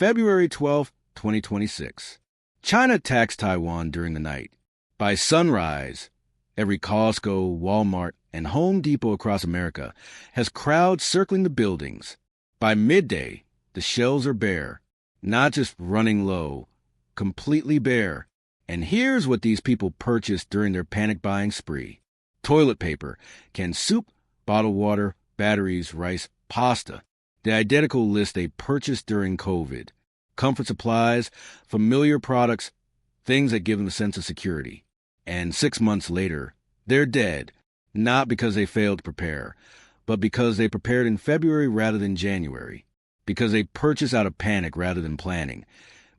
February 12, 2026. China attacks Taiwan during the night. By sunrise, every Costco, Walmart, and Home Depot across America has crowds circling the buildings. By midday, the shelves are bare, not just running low, completely bare. And here's what these people purchased during their panic buying spree: toilet paper, canned soup, bottled water, batteries, rice, pasta. The identical list they purchased during COVID. Comfort supplies, familiar products, things that give them a sense of security. And 6 months later, they're dead, not because they failed to prepare, but because they prepared in February rather than January, because they purchased out of panic rather than planning,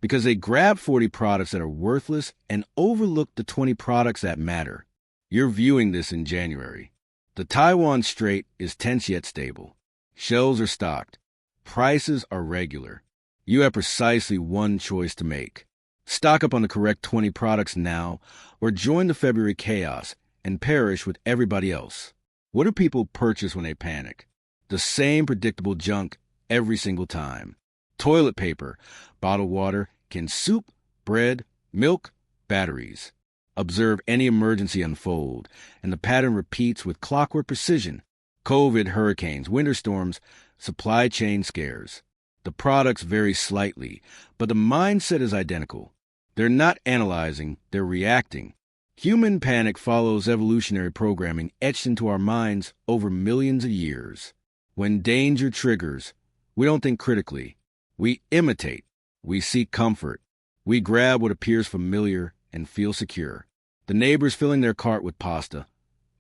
because they grabbed 40 products that are worthless and overlooked the 20 products that matter. You're viewing this in January. The Taiwan Strait is tense yet stable. Shelves are stocked. Prices are regular. You have precisely one choice to make. Stock up on the correct 20 products now, or join the February chaos and perish with everybody else. What do people purchase when they panic? The same predictable junk every single time. Toilet paper, bottled water, canned soup, bread, milk, batteries. Observe any emergency unfold, and the pattern repeats with clockwork precision. COVID, hurricanes, winter storms, supply chain scares. The products vary slightly, but the mindset is identical. They're not analyzing, they're reacting. Human panic follows evolutionary programming etched into our minds over millions of years. When danger triggers, we don't think critically. We imitate. We seek comfort. We grab what appears familiar and feel secure. The neighbor's filling their cart with pasta,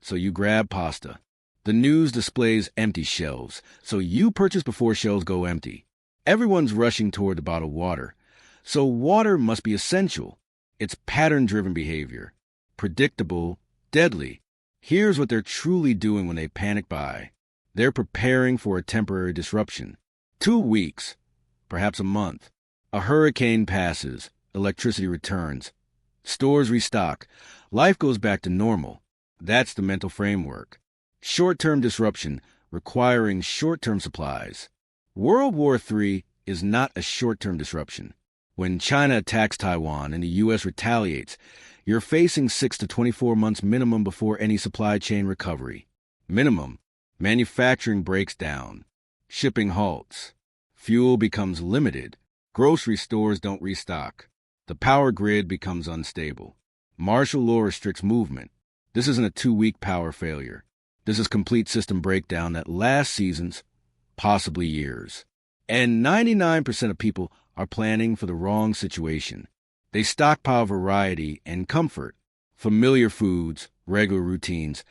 so you grab pasta. The news displays empty shelves, so you purchase before shelves go empty. Everyone's rushing toward the bottled water, so water must be essential. It's pattern-driven behavior. Predictable, deadly. Here's what they're truly doing when they panic buy. They're preparing for a temporary disruption. 2 weeks, perhaps a month. A hurricane passes, electricity returns. Stores restock. Life goes back to normal. That's the mental framework. Short-term disruption requiring short-term supplies. World War III is not a short-term disruption. When China attacks Taiwan and the U.S. retaliates, you're facing 6 to 24 months minimum before any supply chain recovery. Minimum. Manufacturing breaks down. Shipping halts. Fuel becomes limited. Grocery stores don't restock. The power grid becomes unstable. Martial law restricts movement. This isn't a 2-week power failure. This is complete system breakdown that lasts seasons, possibly years. And 99% of people are planning for the wrong situation. They stockpile variety and comfort, familiar foods, regular routines,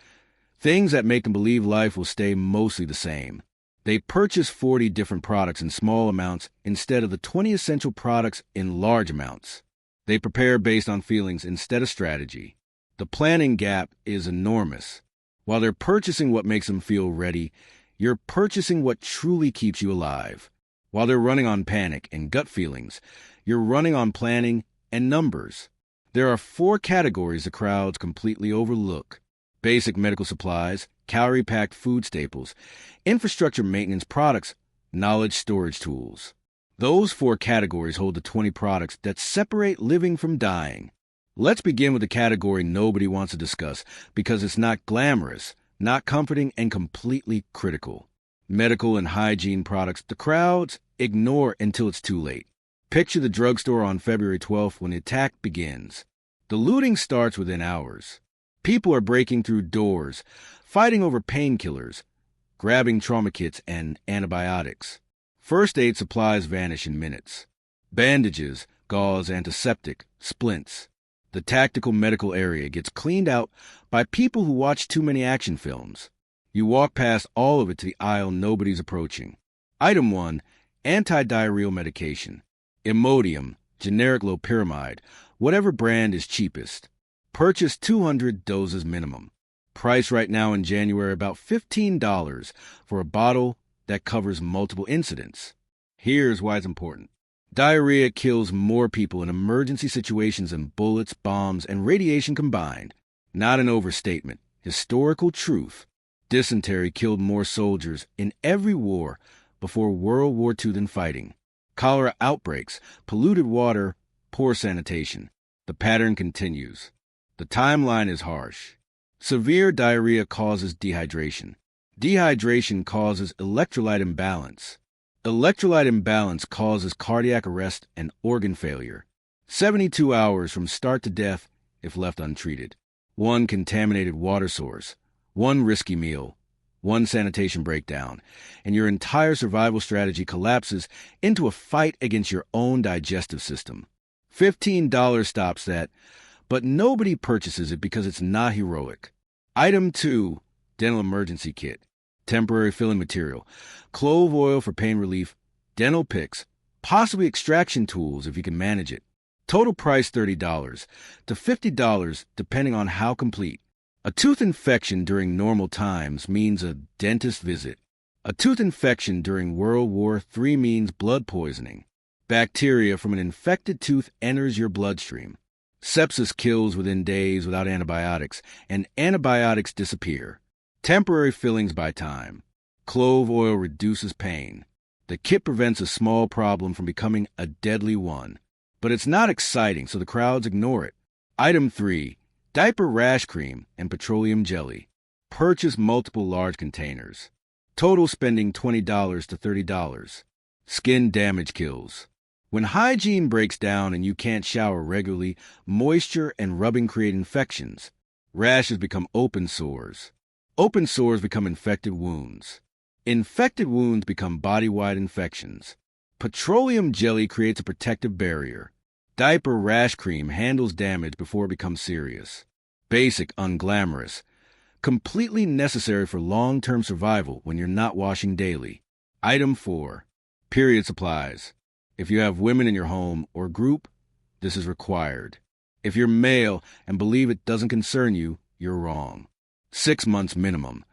things that make them believe life will stay mostly the same. They purchase 40 different products in small amounts instead of the 20 essential products in large amounts. They prepare based on feelings instead of strategy. The planning gap is enormous. While they're purchasing what makes them feel ready, you're purchasing what truly keeps you alive. While they're running on panic and gut feelings, you're running on planning and numbers. There are 4 categories the crowds completely overlook: basic medical supplies, calorie-packed food staples, infrastructure maintenance products, knowledge storage tools. Those 4 categories hold the 20 products that separate living from dying. Let's begin with the category nobody wants to discuss because it's not glamorous, not comforting, and completely critical. Medical and hygiene products the crowds ignore until it's too late. Picture the drugstore on February 12th when the attack begins. The looting starts within hours. People are breaking through doors, fighting over painkillers, grabbing trauma kits and antibiotics. First aid supplies vanish in minutes. Bandages, gauze, antiseptic, splints. The tactical medical area gets cleaned out by people who watch too many action films. You walk past all of it to the aisle nobody's approaching. Item 1, anti-diarrheal medication. Imodium, generic loperamide, whatever brand is cheapest. Purchase 200 doses minimum. Price right now in January about $15 for a bottle that covers multiple incidents. Here's why it's important. Diarrhea kills more people in emergency situations than bullets, bombs, and radiation combined. Not an overstatement. Historical truth. Dysentery killed more soldiers in every war before World War II than fighting. Cholera outbreaks, polluted water, poor sanitation. The pattern continues. The timeline is harsh. Severe diarrhea causes dehydration. Dehydration causes electrolyte imbalance. Electrolyte imbalance causes cardiac arrest and organ failure. 72 hours from start to death if left untreated. One contaminated water source, one risky meal, one sanitation breakdown, and your entire survival strategy collapses into a fight against your own digestive system. $15 stops that, but nobody purchases it because it's not heroic. Item 2, dental emergency kit, temporary filling material, clove oil for pain relief, dental picks, possibly extraction tools if you can manage it. Total price $30 to $50 depending on how complete. A tooth infection during normal times means a dentist visit. A tooth infection during World War III means blood poisoning. Bacteria from an infected tooth enters your bloodstream. Sepsis kills within days without antibiotics, and antibiotics disappear. Temporary fillings by time. Clove oil reduces pain. The kit prevents a small problem from becoming a deadly one. But it's not exciting, so the crowds ignore it. Item 3. Diaper rash cream and petroleum jelly. Purchase multiple large containers. Total spending $20 to $30. Skin damage kills. When hygiene breaks down and you can't shower regularly, moisture and rubbing create infections. Rashes become open sores. Open sores become infected wounds. Infected wounds become body-wide infections. Petroleum jelly creates a protective barrier. Diaper rash cream handles damage before it becomes serious. Basic, unglamorous. Completely necessary for long-term survival when you're not washing daily. Item 4. Period supplies. If you have women in your home or group, this is required. If you're male and believe it doesn't concern you, you're wrong. 6 months minimum.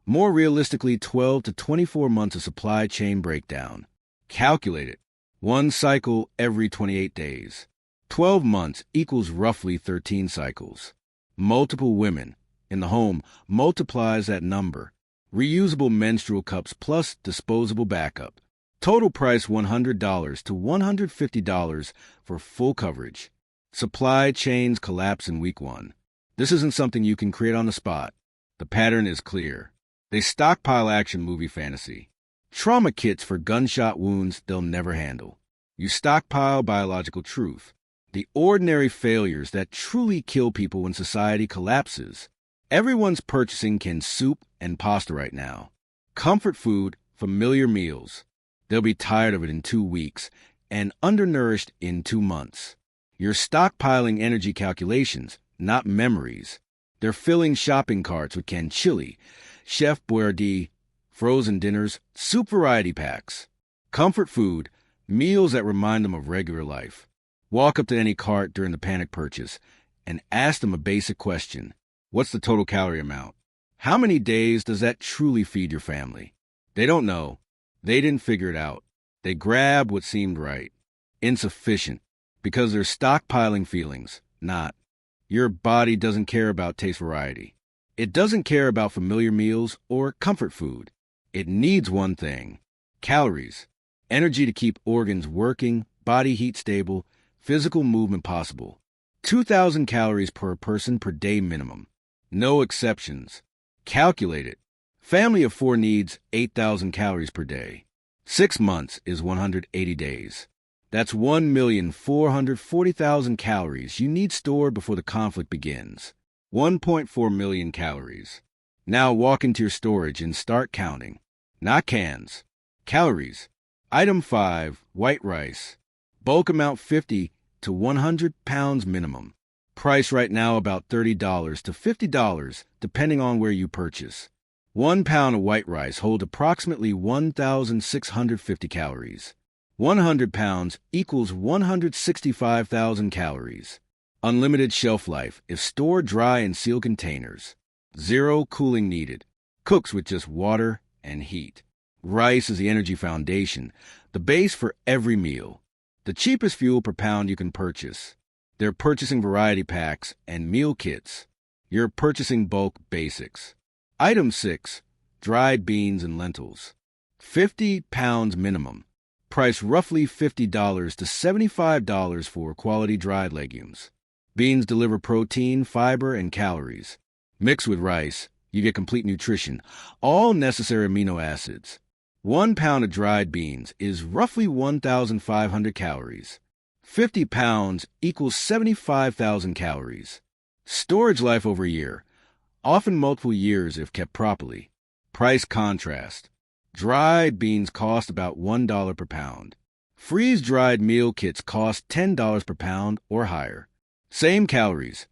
More realistically, 12 to 24 months of supply chain breakdown. Calculate it. One cycle every 28 days. 12 months equals roughly 13 cycles. Multiple women in the home multiplies that number. Reusable menstrual cups plus disposable backup. Total price $100 to $150 for full coverage. Supply chains collapse in week 1. This isn't something you can create on the spot. The pattern is clear. They stockpile action movie fantasy. Trauma kits for gunshot wounds they'll never handle. You stockpile biological truth. The ordinary failures that truly kill people when society collapses. Everyone's purchasing canned soup and pasta right now. Comfort food, familiar meals. They'll be tired of it in 2 weeks and undernourished in 2 months. You're stockpiling energy calculations, not memories. They're filling shopping carts with canned chili, Chef Boyardee, frozen dinners, soup variety packs. Comfort food, meals that remind them of regular life. Walk up to any cart during the panic purchase and ask them a basic question. What's the total calorie amount? How many days does that truly feed your family? They don't know. They didn't figure it out. They grabbed what seemed right. Insufficient, because they're stockpiling feelings, not. Your body doesn't care about taste variety. It doesn't care about familiar meals or comfort food. It needs one thing: calories, energy to keep organs working, body heat stable, physical movement possible. 2,000 calories per person per day minimum. No exceptions. Calculate it. Family of 4 needs 8,000 calories per day. 6 months is 180 days. That's 1,440,000 calories you need stored before the conflict begins. 1.4 million calories. Now walk into your storage and start counting. Not cans. Calories. Item 5, white rice. Bulk amount 50 to 100 pounds minimum. Price right now about $30 to $50 depending on where you purchase. 1 pound of white rice holds approximately 1,650 calories. 100 pounds equals 165,000 calories. Unlimited shelf life if stored dry in sealed containers. 0 cooling needed. Cooks with just water and heat. Rice is the energy foundation, the base for every meal. The cheapest fuel per pound you can purchase. They're purchasing variety packs and meal kits. You're purchasing bulk basics. Item 6, dried beans and lentils. 50 pounds minimum. Price roughly $50 to $75 for quality dried legumes. Beans deliver protein, fiber, and calories. Mixed with rice, you get complete nutrition, all necessary amino acids. 1 pound of dried beans is roughly 1,500 calories. 50 pounds equals 75,000 calories. Storage life over a year, often multiple years if kept properly. Price contrast. Dried beans cost about $1 per pound. Freeze-dried meal kits cost $10 per pound or higher. Same calories,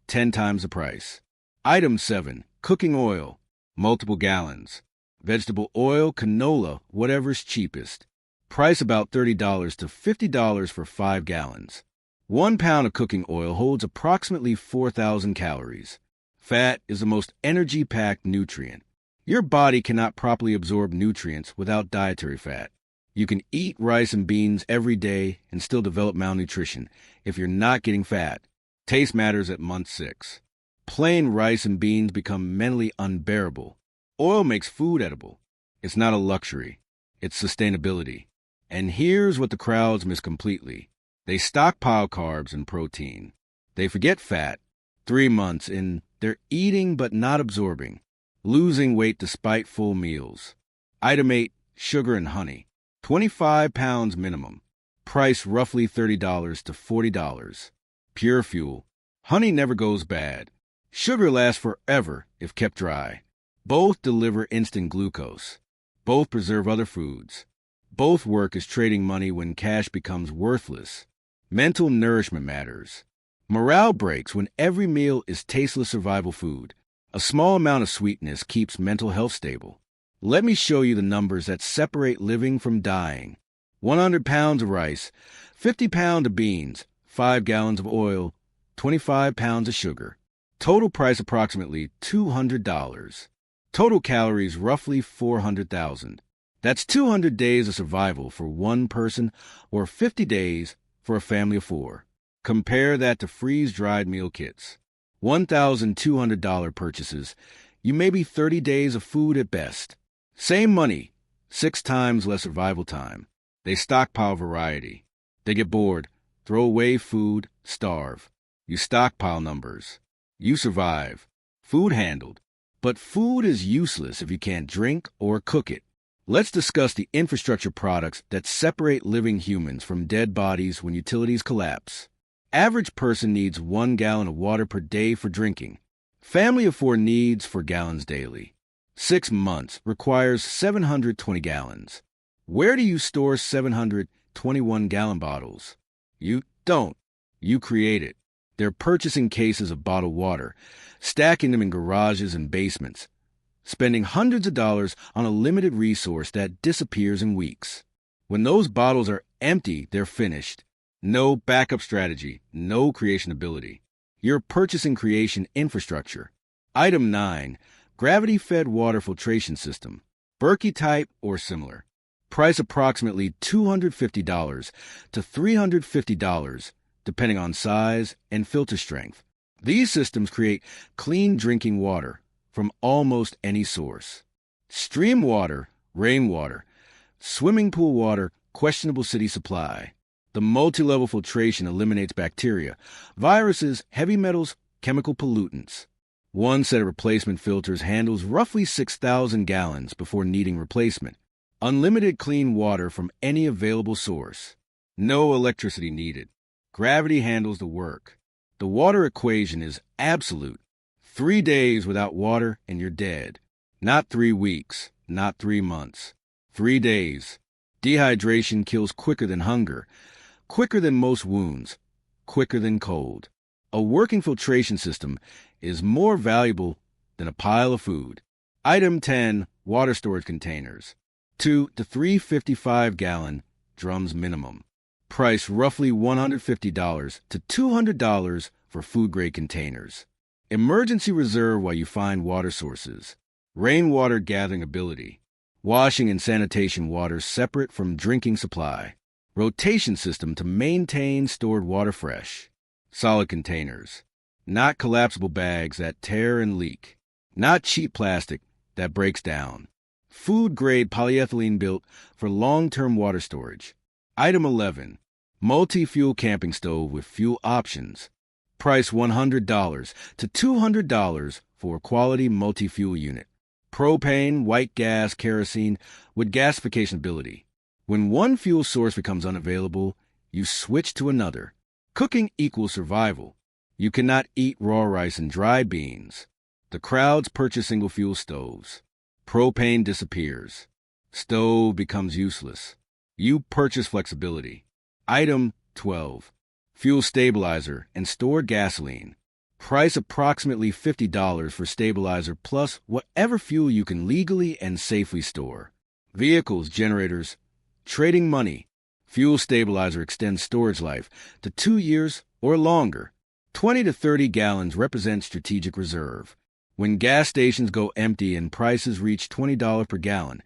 10 times the price. Item 7. Cooking oil, multiple gallons. Vegetable oil, canola, whatever's cheapest. Price about $30 to $50 for 5 gallons. 1 pound of cooking oil holds approximately 4,000 calories. Fat is the most energy-packed nutrient. Your body cannot properly absorb nutrients without dietary fat. You can eat rice and beans every day and still develop malnutrition if you're not getting fat. Taste matters at month 6. Plain rice and beans become mentally unbearable. Oil makes food edible. It's not a luxury. It's sustainability. And here's what the crowds miss completely. They stockpile carbs and protein. They forget fat. 3 months in, they're eating but not absorbing. Losing weight despite full meals. Item 8. Sugar and honey. 25 pounds minimum. Price roughly $30 to $40. Pure fuel. Honey never goes bad. Sugar lasts forever if kept dry. Both deliver instant glucose. Both preserve other foods. Both work as trading money when cash becomes worthless. Mental nourishment matters. Morale breaks when every meal is tasteless survival food. A small amount of sweetness keeps mental health stable. Let me show you the numbers that separate living from dying. 100 pounds of rice, 50 pounds of beans, 5 gallons of oil, 25 pounds of sugar. Total price approximately $200. Total calories roughly 400,000. That's 200 days of survival for one person or 50 days for a family of 4. Compare that to freeze-dried meal kits. $1,200 purchases, you may be 30 days of food at best. Same money, 6 times less survival time. They stockpile variety. They get bored, throw away food, starve. You stockpile numbers. You survive. Food handled. But food is useless if you can't drink or cook it. Let's discuss the infrastructure products that separate living humans from dead bodies when utilities collapse. Average person needs 1 gallon of water per day for drinking. Family of 4 needs 4 gallons daily. 6 months requires 720 gallons. Where do you store 721-gallon bottles? You don't. You create it. They're purchasing cases of bottled water, stacking them in garages and basements, spending hundreds of dollars on a limited resource that disappears in weeks. When those bottles are empty, they're finished. No backup strategy, no creation ability. You're purchasing creation infrastructure. Item 9. Gravity-fed water filtration system. Berkey type or similar. Price approximately $250 to $350, depending on size and filter strength. These systems create clean drinking water from almost any source. Stream water, rainwater, swimming pool water, questionable city supply. The multi-level filtration eliminates bacteria, viruses, heavy metals, chemical pollutants. One set of replacement filters handles roughly 6,000 gallons before needing replacement. Unlimited clean water from any available source. No electricity needed. Gravity handles the work. The water equation is absolute. 3 days without water and you're dead. Not 3 weeks, not 3 months. 3 days. Dehydration kills quicker than hunger, quicker than most wounds, quicker than cold. A working filtration system is more valuable than a pile of food. Item 10. Water storage containers. 2 to 3 55-gallon drums minimum. Price roughly $150 to $200 for food-grade containers. Emergency reserve while you find water sources. Rainwater gathering ability. Washing and sanitation water separate from drinking supply. Rotation system to maintain stored water fresh. Solid containers. Not collapsible bags that tear and leak. Not cheap plastic that breaks down. food-grade polyethylene built for long-term water storage. Item 11. Multi-fuel camping stove with fuel options. Price $100 to $200 for a quality multi-fuel unit. Propane, white gas, kerosene with gasification ability. When one fuel source becomes unavailable, you switch to another. Cooking equals survival. You cannot eat raw rice and dried beans. The crowds purchase single-fuel stoves. Propane disappears. Stove becomes useless. You purchase flexibility. Item 12. Fuel stabilizer and stored gasoline. Price approximately $50 for stabilizer plus whatever fuel you can legally and safely store. Vehicles, generators, trading money. Fuel stabilizer extends storage life to 2 years or longer. 20 to 30 gallons represent strategic reserve. When gas stations go empty and prices reach $20 per gallon,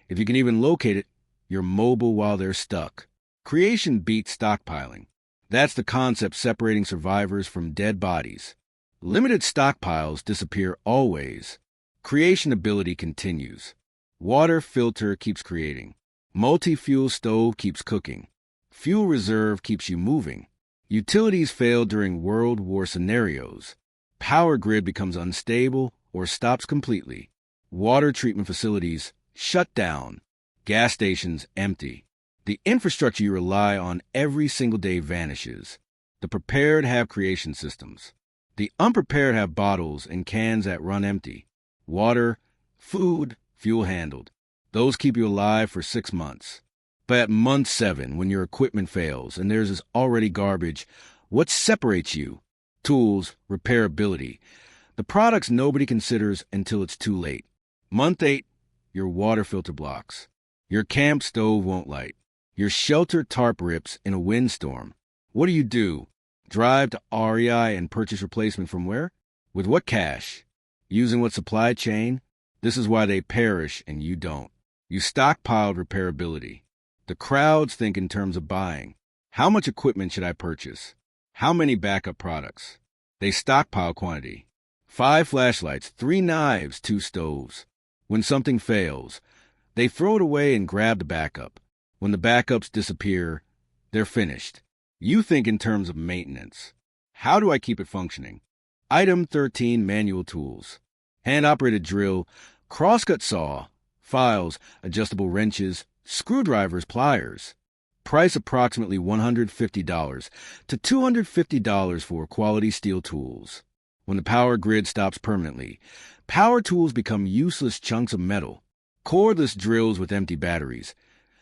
if you can even locate it, you're mobile while they're stuck. Creation beats stockpiling. That's the concept separating survivors from dead bodies. Limited stockpiles disappear always. Creation ability continues. Water filter keeps creating. Multi-fuel stove keeps cooking. Fuel reserve keeps you moving. Utilities fail during World War scenarios. Power grid becomes unstable or stops completely. Water treatment facilities shut down. Gas stations empty. The infrastructure you rely on every single day vanishes. The prepared have creation systems. The unprepared have bottles and cans that run empty. Water, food, fuel handled. Those keep you alive for 6 months. But at month 7, when your equipment fails and theirs is already garbage, what separates you? Tools, repairability. The products nobody considers until it's too late. Month 8, your water filter blocks. Your camp stove won't light. Your shelter tarp rips in a windstorm. What do? Drive to REI and purchase replacement from where? With what cash? Using what supply chain? This is why they perish and you don't. You stockpiled repairability. The crowds think in terms of buying. How much equipment should I purchase? How many backup products? They stockpile quantity. 5 flashlights, 3 knives, 2 stoves. When something fails, they throw it away and grab the backup. When the backups disappear, they're finished. You think in terms of maintenance. How do I keep it functioning? Item 13, manual tools. Hand-operated drill, crosscut saw, files, adjustable wrenches, screwdrivers, pliers. Price approximately $150 to $250 for quality steel tools. When the power grid stops permanently, power tools become useless chunks of metal. Cordless drills with empty batteries.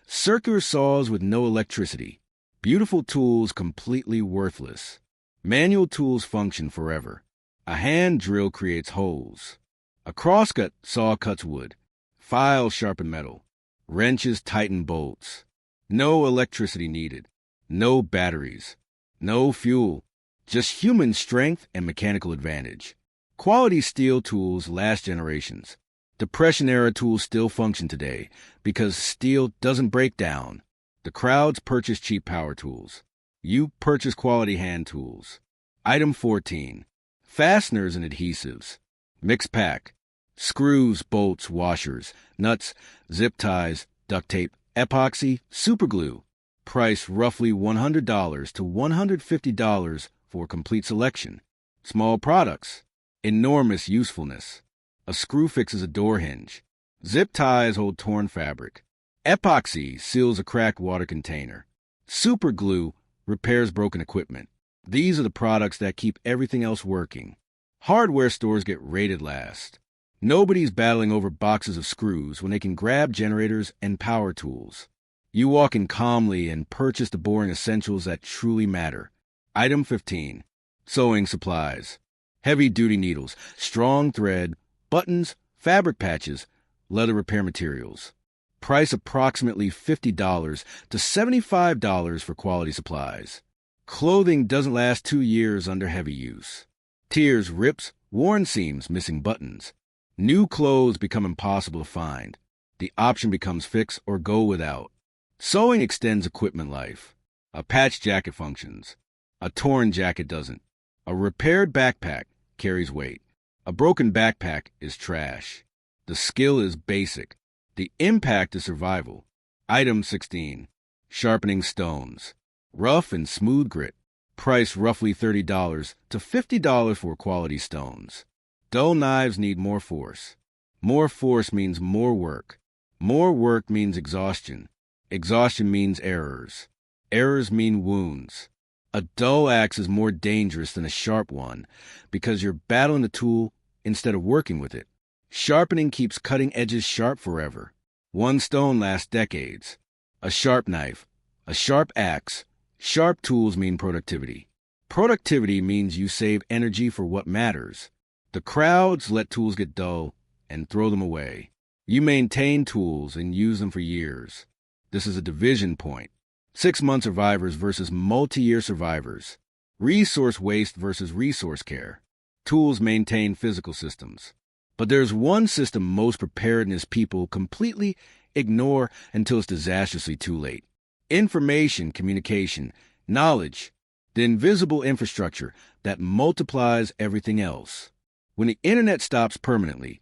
Circular saws with no electricity. Beautiful tools completely worthless. Manual tools function forever. A hand drill creates holes. A crosscut saw cuts wood. Files sharpen metal. Wrenches tighten bolts. No electricity needed. No batteries. No fuel. Just human strength and mechanical advantage. Quality steel tools last generations. Depression-era tools still function today because steel doesn't break down. The crowds purchase cheap power tools. You purchase quality hand tools. Item 14. Fasteners and adhesives. Mixed pack. Screws, bolts, washers, nuts, zip ties, duct tape, epoxy, superglue. Price roughly $100 to $150 for complete selection. Small products. Enormous usefulness. A screw fixes a door hinge. Zip ties hold torn fabric. Epoxy seals a cracked water container. Super glue repairs broken equipment. These are the products that keep everything else working. Hardware stores get rated last. Nobody's battling over boxes of screws when they can grab generators and power tools. You walk in calmly and purchase the boring essentials that truly matter. Item 15. Sewing supplies. Heavy-duty needles, strong thread, buttons, fabric patches, leather repair materials. Price approximately $50 to $75 for quality supplies. Clothing doesn't last 2 years under heavy use. Tears, rips, worn seams, missing buttons. New clothes become impossible to find. The option becomes fix or go without. Sewing extends equipment life. A patched jacket functions. A torn jacket doesn't. A repaired backpack carries weight. A broken backpack is trash. The skill is basic. The impact is survival. Item 16. Sharpening stones. Rough and smooth grit. Price roughly $30 to $50 for quality stones. Dull knives need more force. More force means more work. More work means exhaustion. Exhaustion means errors. Errors mean wounds. A dull axe is more dangerous than a sharp one because you're battling the tool instead of working with it. Sharpening keeps cutting edges sharp forever. One stone lasts decades. A sharp knife, a sharp axe, sharp tools mean productivity. Productivity means you save energy for what matters. The crowds let tools get dull and throw them away. You maintain tools and use them for years. This is a division point. 6-month survivors versus multi-year survivors. Resource waste versus resource care. Tools maintain physical systems. But there's one system most preparedness people completely ignore until it's disastrously too late. Information communication, knowledge, the invisible infrastructure that multiplies everything else. When the internet stops permanently,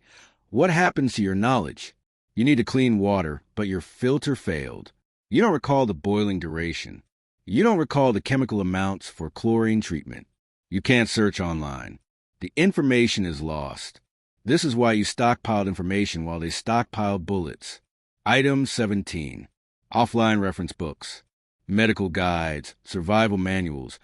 what happens to your knowledge? You need to clean water, but your filter failed. You don't recall the boiling duration. You don't recall the chemical amounts for chlorine treatment. You can't search online. The information is lost. This is why you stockpiled information while they stockpiled bullets. Item 17. Offline reference books, medical guides, survival manuals,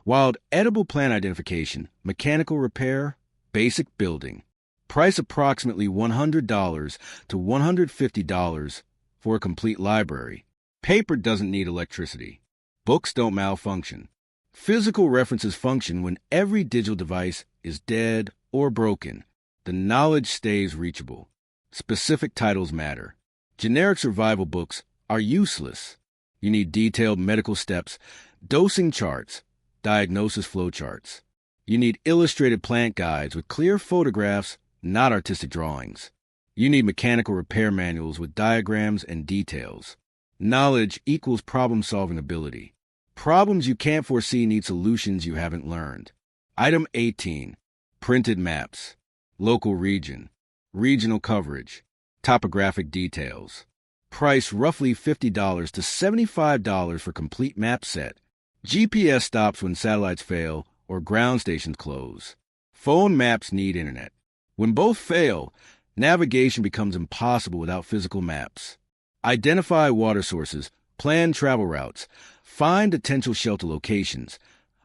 wild edible plant identification, mechanical repair, basic building. Price approximately $100 to $150 for a complete library. Paper doesn't need electricity. Books don't malfunction. Physical references function when every digital device is dead or broken. The knowledge stays reachable. Specific titles matter. Generic survival books are useless. You need detailed medical steps, dosing charts, diagnosis flowcharts. You need illustrated plant guides with clear photographs, not artistic drawings. You need mechanical repair manuals with diagrams and details. Knowledge equals problem-solving ability. Problems you can't foresee need solutions you haven't learned. Item 18. Printed maps. Local region. Regional coverage. Topographic details. Price roughly $50 to $75 for complete map set. GPS stops when satellites fail or ground stations close. Phone maps need internet. When both fail, navigation becomes impossible without physical maps. Identify water sources, plan travel routes, find potential shelter locations,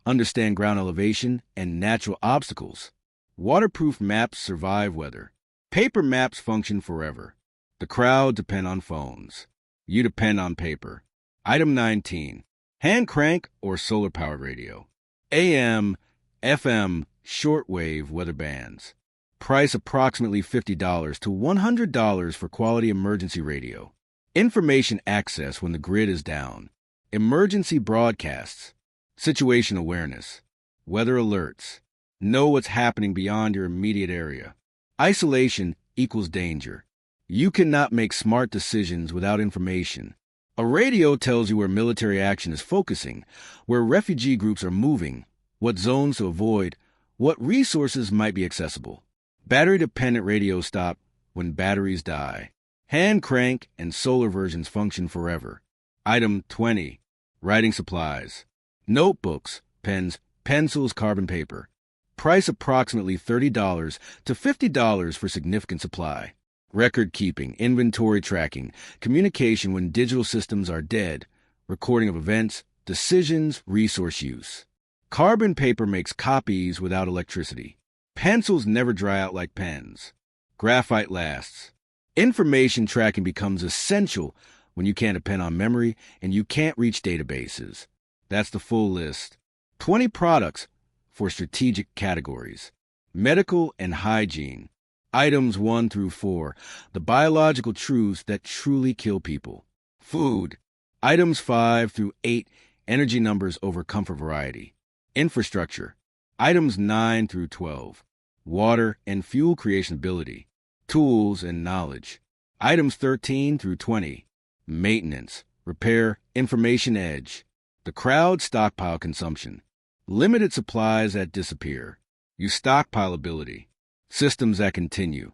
understand ground elevation and natural obstacles. Waterproof maps survive weather. Paper maps function forever. The crowd depend on phones. You depend on paper. Item 19. Hand crank or solar-powered radio. AM, FM, shortwave weather bands. Price approximately $50 to $100 for quality emergency radio. Information access when the grid is down. Emergency broadcasts. Situation awareness. Weather alerts. Know what's happening beyond your immediate area. Isolation equals danger. You cannot make smart decisions without information. A radio tells you where military action is focusing, where refugee groups are moving, what zones to avoid, what resources might be accessible. Battery-dependent radios stop when batteries die. Hand crank and solar versions function forever. Item 20. Writing supplies. Notebooks, pens, pencils, carbon paper. Price approximately $30 to $50 for significant supply. Record keeping, inventory tracking, communication when digital systems are dead, recording of events, decisions, resource use. Carbon paper makes copies without electricity. Pencils never dry out like pens. Graphite lasts. Information tracking becomes essential when you can't depend on memory and you can't reach databases. That's the full list. 20 products for strategic categories. Medical and hygiene. Items 1 through 4. The biological truths that truly kill people. Food. Items 5 through 8. Energy numbers over comfort variety. Infrastructure. Items 9 through 12. Water and fuel creation ability. Tools and knowledge. Items 13 through 20. Maintenance, repair, information edge. The crowd stockpile consumption. Limited supplies that disappear. You stockpile ability. Systems that continue.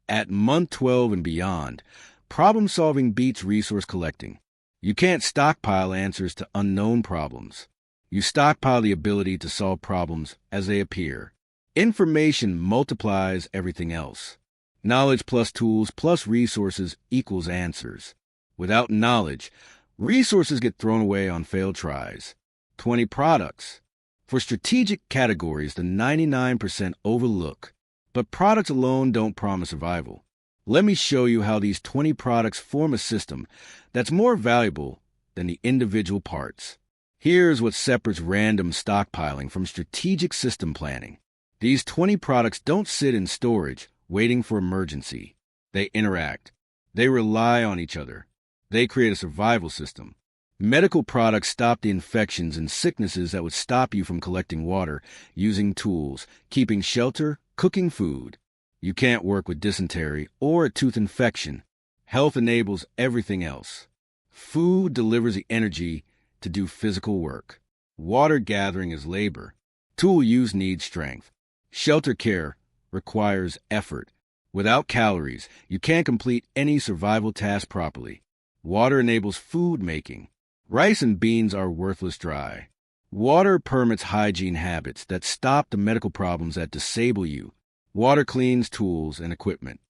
At month 12 and beyond, Problem-solving beats resource collecting. You can't stockpile answers to unknown problems. You stockpile the ability to solve problems as they appear. Information multiplies everything else. Knowledge plus tools plus resources equals answers. Without knowledge, resources get thrown away on failed tries. 20 products. For strategic categories, the 99% overlook. But products alone don't promise survival. Let me show you how these 20 products form a system that's more valuable than the individual parts. Here's what separates random stockpiling from strategic system planning. These 20 products don't sit in storage, waiting for emergency. They interact. They rely on each other. They create a survival system. Medical products stop the infections and sicknesses that would stop you from collecting water, using tools, keeping shelter, cooking food. You can't work with dysentery or a tooth infection. Health enables everything else. Food delivers the energy to do physical work. Water gathering is labor. Tool use needs strength. Shelter care requires effort. Without calories, you can't complete any survival task properly. Water enables food making. Rice and beans are worthless dry. Water permits hygiene habits that stop the medical problems that disable you. Water cleans tools and equipment.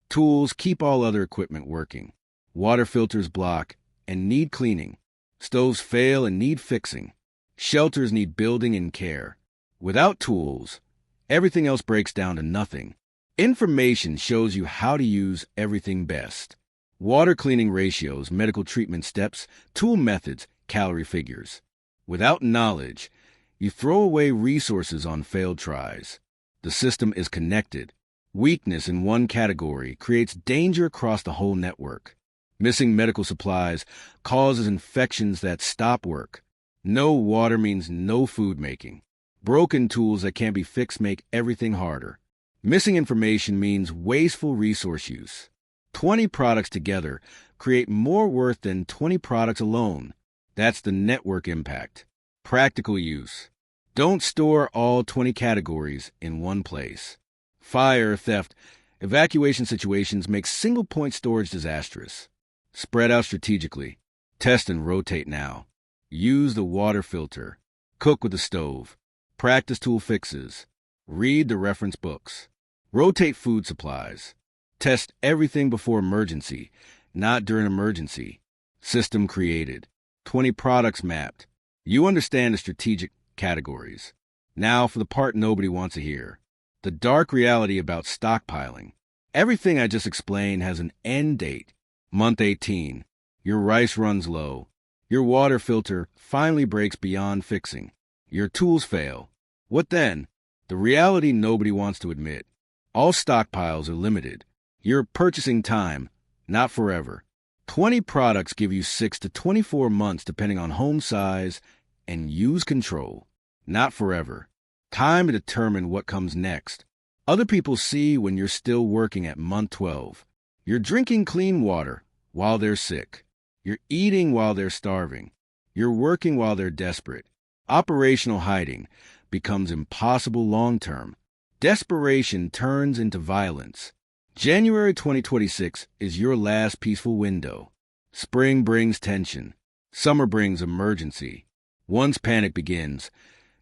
Tools keep all other equipment working. Water filters block and need cleaning. Stoves fail and need fixing. Shelters need building and care. Without tools, everything else breaks down to nothing. Information shows you how to use everything best. Water cleaning ratios, medical treatment steps, tool methods, calorie figures. Without knowledge, you throw away resources on failed tries. The system is connected. Weakness in one category creates danger across the whole network. Missing medical supplies causes infections that stop work. No water means no food making. Broken tools that can't be fixed make everything harder. Missing information means wasteful resource use. 20 products together create more worth than 20 products alone. That's the network impact. Practical use. Don't store all 20 categories in one place. Fire, theft, evacuation situations make single-point storage disastrous. Spread out strategically. Test and rotate now. Use the water filter. Cook with the stove. Practice tool fixes. Read the reference books. Rotate food supplies. Test everything before emergency, not during emergency. System created. 20 products mapped. You understand the strategic categories. Now for the part nobody wants to hear. The dark reality about stockpiling. Everything I just explained has an end date. Month 18. Your rice runs low. Your water filter finally breaks beyond fixing. Your tools fail. What then? The reality nobody wants to admit. All stockpiles are limited. You're purchasing time, not forever. 20 products give you 6 to 24 months depending on home size and use control. Not forever. Time to determine what comes next. Other people see when you're still working at month 12. You're drinking clean water while they're sick. You're eating while they're starving. You're working while they're desperate. Operational hiding becomes impossible long-term. Desperation turns into violence. January 2026 is your last peaceful window. Spring brings tension. Summer brings emergency. Once panic begins,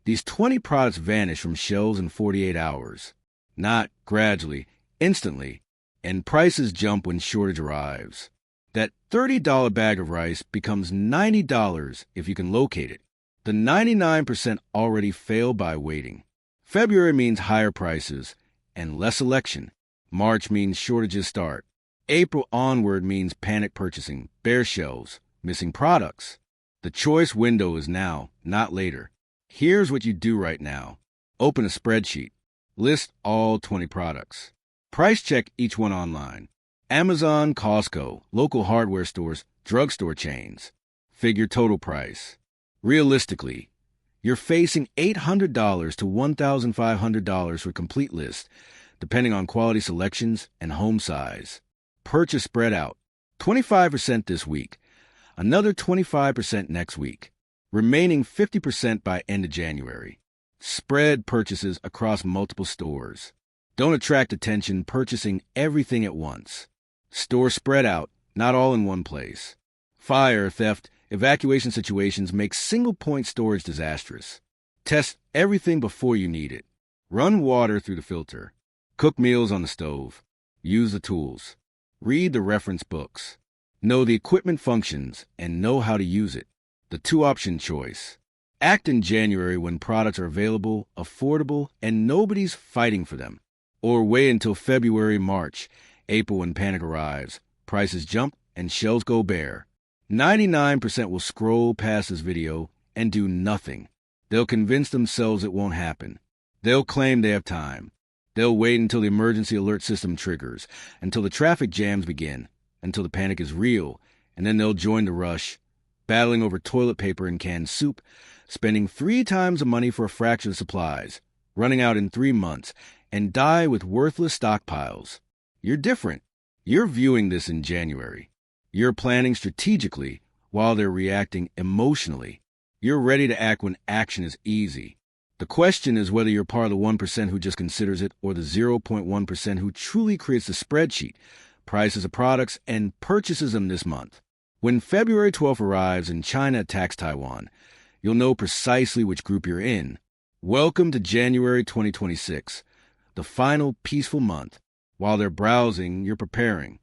these 20 products vanish from shelves in 48 hours. Not gradually, instantly, and prices jump when shortage arrives. That $30 bag of rice becomes $90 if you can locate it. The 99% already fail by waiting. February means higher prices and less selection. March means shortages start. April onward means panic purchasing, bare shelves, missing products. The choice window is now, not later. Here's what you do right now. Open a spreadsheet. List all 20 products. Price check each one online. Amazon, Costco, local hardware stores, drugstore chains. Figure total price. Realistically, you're facing $800 to $1,500 for complete list, depending on quality selections and home size. Purchase spread out. 25% this week. Another 25% next week. Remaining 50% by end of January. Spread purchases across multiple stores. Don't attract attention purchasing everything at once. Store spread out, not all in one place. Fire, theft, evacuation situations make single-point storage disastrous. Test everything before you need it. Run water through the filter. Cook meals on the stove. Use the tools. Read the reference books. Know the equipment functions and know how to use it. The two-option choice. Act in January when products are available, affordable, and nobody's fighting for them. Or wait until February, March, April when panic arrives. Prices jump and shelves go bare. 99% will scroll past this video and do nothing. They'll convince themselves it won't happen. They'll claim they have time. They'll wait until the emergency alert system triggers, until the traffic jams begin, until the panic is real, and then they'll join the rush, battling over toilet paper and canned soup, spending 3 times the money for a fraction of supplies, running out in 3 months, and die with worthless stockpiles. You're different. You're viewing this in January. You're planning strategically while they're reacting emotionally. You're ready to act when action is easy. The question is whether you're part of the 1% who just considers it or the 0.1% who truly creates the spreadsheet, prices of products, and purchases them this month. When February 12th arrives and China attacks Taiwan, you'll know precisely which group you're in. Welcome to January 2026, the final peaceful month. While they're browsing, you're preparing.